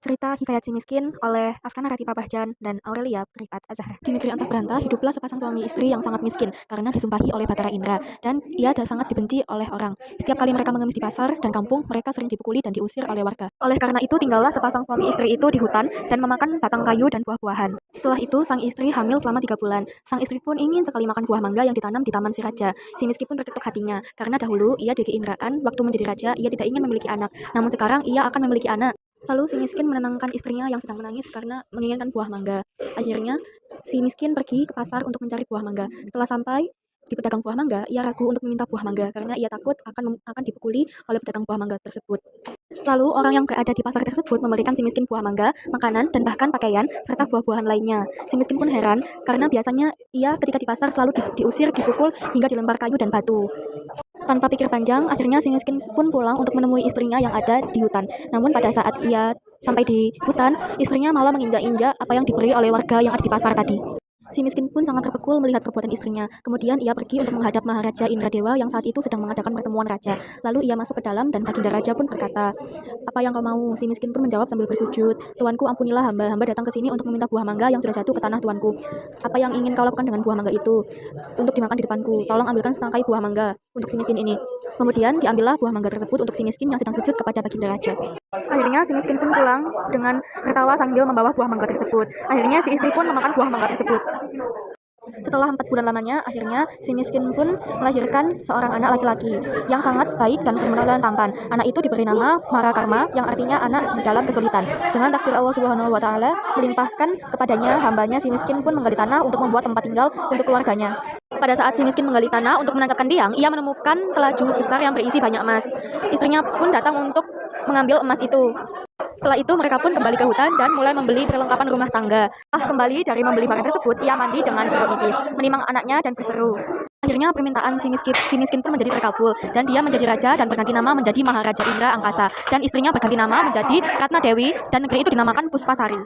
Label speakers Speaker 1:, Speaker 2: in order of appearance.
Speaker 1: Cerita Hikayat Si Miskin oleh Askana Ratifa Bahjan dan Aurelia Rifat Azhar. Di negeri antah berantah, hiduplah sepasang suami istri yang sangat miskin karena disumpahi oleh Batara Indra, dan ia sangat dibenci oleh orang. Setiap kali mereka mengemis di pasar dan kampung, mereka sering dipukuli dan diusir oleh warga. Oleh karena itu, tinggallah sepasang suami istri itu di hutan dan memakan batang kayu dan buah-buahan. Setelah itu, sang istri hamil selama 3 bulan. Sang istri pun ingin sekali makan buah mangga yang ditanam di taman si raja. Si miskin pun terketuk hatinya, karena dahulu ia diberi indraan, waktu menjadi raja ia tidak ingin memiliki anak, namun sekarang ia akan memiliki anak. Lalu si miskin menenangkan istrinya yang sedang menangis karena menginginkan buah mangga. Akhirnya, si miskin pergi ke pasar untuk mencari buah mangga. Setelah sampai di pedagang buah mangga, ia ragu untuk meminta buah mangga karena ia takut akan dipukuli oleh pedagang buah mangga tersebut. Lalu orang yang berada di pasar tersebut memberikan si miskin buah mangga, makanan, dan bahkan pakaian, serta buah-buahan lainnya. Si miskin pun heran karena biasanya ia ketika di pasar selalu diusir, dipukul, hingga dilempar kayu dan batu. Tanpa pikir panjang, akhirnya si miskin pun pulang untuk menemui istrinya yang ada di hutan. Namun pada saat ia sampai di hutan, istrinya malah menginjak-injak apa yang diberi oleh warga yang ada di pasar tadi. Si miskin pun sangat terpukul melihat perbuatan istrinya. Kemudian ia pergi untuk menghadap Maharaja Indradewa yang saat itu sedang mengadakan pertemuan raja. Lalu ia masuk ke dalam dan baginda raja pun berkata, "Apa yang kau mau?" Si miskin pun menjawab sambil bersujud, "Tuanku, ampunilah hamba. Hamba datang ke sini untuk meminta buah mangga yang sudah jatuh ke tanah tuanku. Apa yang ingin kau lakukan dengan buah mangga itu? Untuk dimakan di depanku. Tolong ambilkan setangkai buah mangga untuk si miskin ini." Kemudian diambillah buah mangga tersebut untuk si miskin yang sedang sujud kepada baginda raja. Akhirnya si miskin pun pulang dengan tertawa sambil membawa buah mangga tersebut. Akhirnya si istri pun memakan buah mangga tersebut. Setelah 4 bulan lamanya, akhirnya si miskin pun melahirkan seorang anak laki-laki yang sangat baik dan bermenawan tampan. Anak itu diberi nama Marakarma, yang artinya anak di dalam kesulitan. Dengan takdir Allah Subhanahu wa Ta'ala melimpahkan kepadanya, hambanya si miskin pun menggali tanah untuk membuat tempat tinggal untuk keluarganya. Pada saat si miskin menggali tanah untuk menancapkan tiang, ia menemukan kelaju besar yang berisi banyak emas. Istrinya pun datang untuk mengambil emas itu. Setelah itu mereka pun kembali ke hutan dan mulai membeli perlengkapan rumah tangga. Setelah kembali dari membeli barang tersebut, ia mandi dengan jeruk nipis, menimang anaknya dan berseru. Akhirnya permintaan si miskin pun menjadi terkabul dan dia menjadi raja dan berganti nama menjadi Maharaja Indra Angkasa, dan istrinya berganti nama menjadi Ratna Dewi dan negeri itu dinamakan Puspasari.